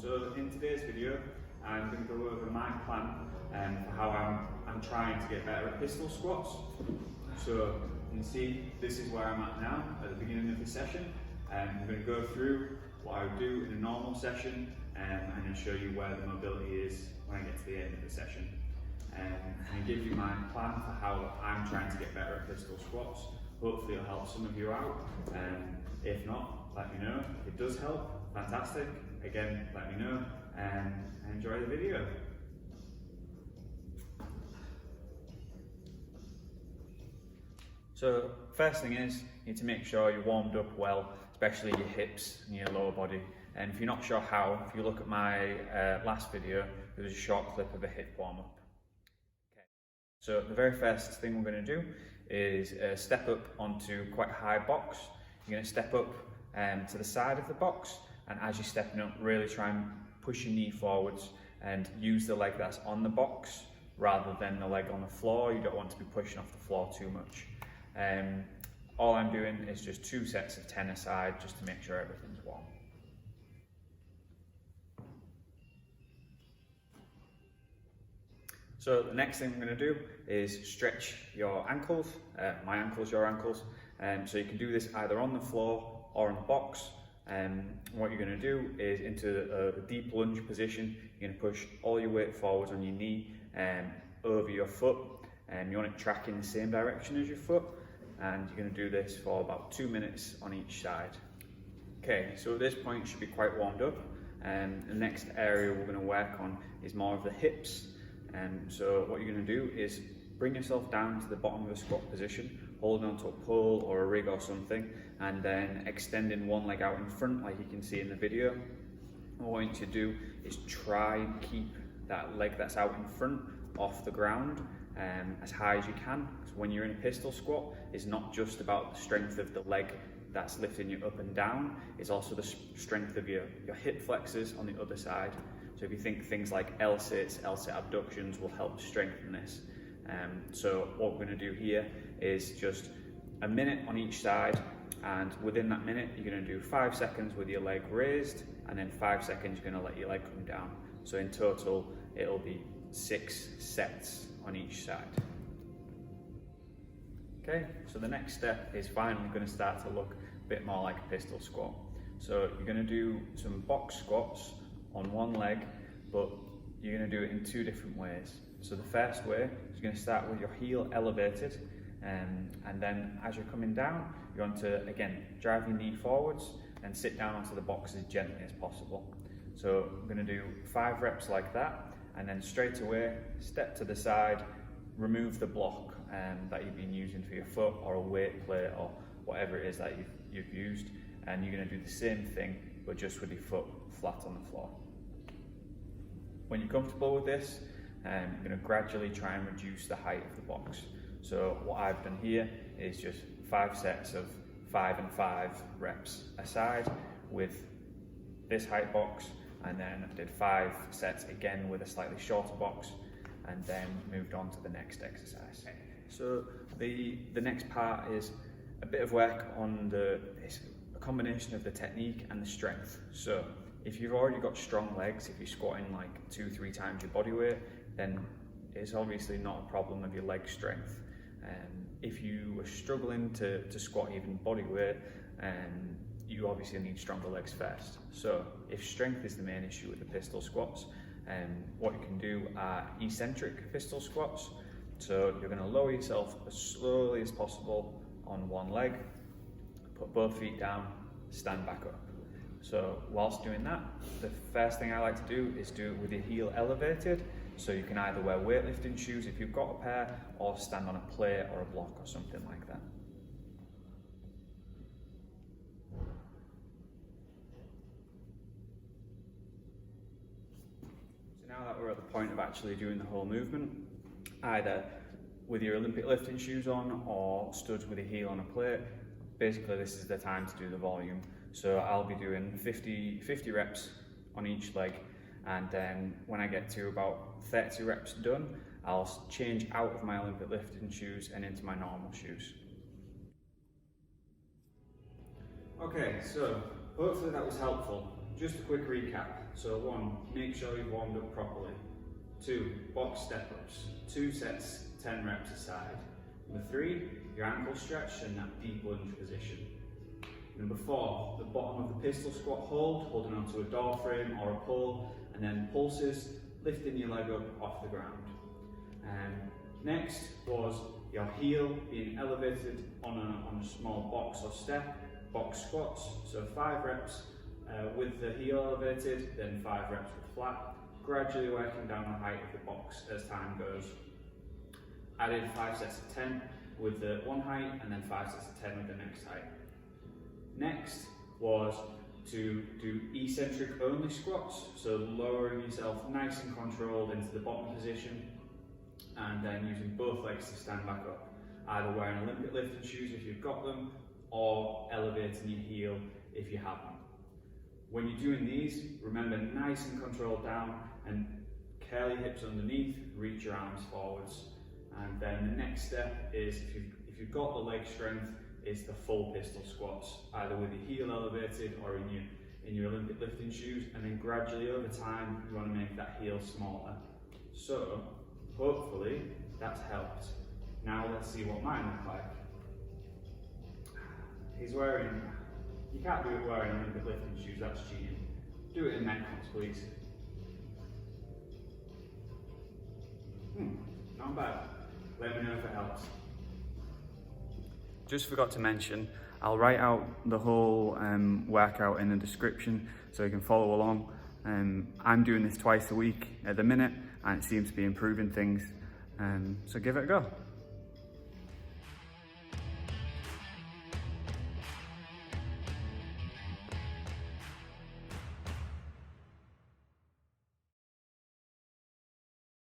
So in today's video, I'm going to go over my plan for how I'm trying to get better at pistol squats. So you can see this is where I'm at now at the beginning of the session. I'm going to go through what I would do in a normal session and then show you where the mobility is when I get to the end of the session. And give you my plan for how I'm trying to get better at pistol squats. Hopefully it'll help some of you out. If not, let me know. If it does help, fantastic. Again, let me know and enjoy the video. So first thing is, you need to make sure you're warmed up well, especially your hips and your lower body. And if you're not sure how, if you look at my last video, there was a short clip of a hip warm up. Okay. So the very first thing we're going to do is step up onto quite a high box. You're going to step up to the side of the box, and as you're stepping up, really try and push your knee forwards and use the leg that's on the box rather than the leg on the floor. You don't want to be pushing off the floor too much. All I'm doing is just 2 sets of 10 aside, just to make sure everything's warm. So the next thing I'm going to do is stretch your ankles, my ankles, your ankles. So you can do this either on the floor or on the box. What you're going to do is into a deep lunge position, you're going to push all your weight forwards on your knee over your foot. You want it tracking the same direction as your foot. And you're going to do this for about 2 minutes on each side. Okay, so at this point you should be quite warmed up. The next area we're going to work on is more of the hips. So what you're going to do is bring yourself down to the bottom of a squat position, holding onto a pole or a rig or something, and then extending one leg out in front like you can see in the video. What I want you to do is try and keep that leg that's out in front off the ground as high as you can. So when you're in a pistol squat, it's not just about the strength of the leg that's lifting you up and down, it's also the strength of your hip flexors on the other side. So if you think things like L-sit abductions will help strengthen this. So what we're going to do here is just a minute on each side, and within that minute you're going to do 5 seconds with your leg raised, and then 5 seconds you're going to let your leg come down. So in total it'll be 6 sets on each side. Okay, so the next step is finally going to start to look a bit more like a pistol squat. So you're going to do some box squats on one leg, but you're going to do it in 2 different ways. So the first way is going to start with your heel elevated, and then as you're coming down, you want to again drive your knee forwards and sit down onto the box as gently as possible. So I'm going to do 5 reps like that, and then straight away step to the side, remove the block that you've been using for your foot, or a weight plate, or whatever it is that you've used, and you're going to do the same thing but just with your foot flat on the floor. When you're comfortable with this, you're going to gradually try and reduce the height of the box. So what I've done here is just 5 sets of 5 and 5 reps aside with this height box, and then I did 5 sets again with a slightly shorter box, and then moved on to the next exercise. So the next part is a bit of work on it's a combination of the technique and the strength. So if you've already got strong legs, if you're squatting like 2-3 times your body weight, then it's obviously not a problem of your leg strength. If you are struggling to squat even body weight, you obviously need stronger legs first. So if strength is the main issue with the pistol squats, what you can do are eccentric pistol squats. So you're going to lower yourself as slowly as possible on one leg, put both feet down, stand back up. So whilst doing that, the first thing I like to do is do it with your heel elevated. So you can either wear weightlifting shoes if you've got a pair, or stand on a plate or a block or something like that. So now that we're at the point of actually doing the whole movement, either with your Olympic lifting shoes on or studs with your heel on a plate, basically this is the time to do the volume. So I'll be doing 50 reps on each leg, and then when I get to about 30 reps done, I'll change out of my Olympic lifting shoes and into my normal shoes. Okay, so hopefully that was helpful. just a quick recap. So 1, make sure you've warmed up properly. 2, box step-ups, 2 sets, 10 reps a side. Number 3, your ankle stretch and that deep lunge position. Number 4, the bottom of the pistol squat hold, holding onto a door frame or a pole, and then pulses, lifting your leg up off the ground. Next was your heel being elevated on a small box or step, box squats, so 5 reps with the heel elevated, then 5 reps with flat, gradually working down the height of the box as time goes. Added 5 sets of 10 with the one height, and then 5 sets of 10 with the next height. Next was to do eccentric only squats, so lowering yourself nice and controlled into the bottom position, and then using both legs to stand back up, either wearing Olympic lifting shoes if you've got them, or elevating your heel if you haven't. When you're doing these, remember nice and controlled down, and curl your hips underneath, reach your arms forwards. And then the next step is, if you've got the leg strength, is the full pistol squats, either with your heel elevated or in your Olympic lifting shoes, and then gradually over time you want to make that heel smaller. So hopefully that's helped. Now let's see what mine look like. He's wearing, you can't do it wearing Olympic lifting shoes, that's cheating. Do it in Metcons, please. Not bad. Let me know if it helps. Just forgot to mention, I'll write out the whole workout in the description so you can follow along. I'm doing this twice a week at the minute, and it seems to be improving things, so give it a go.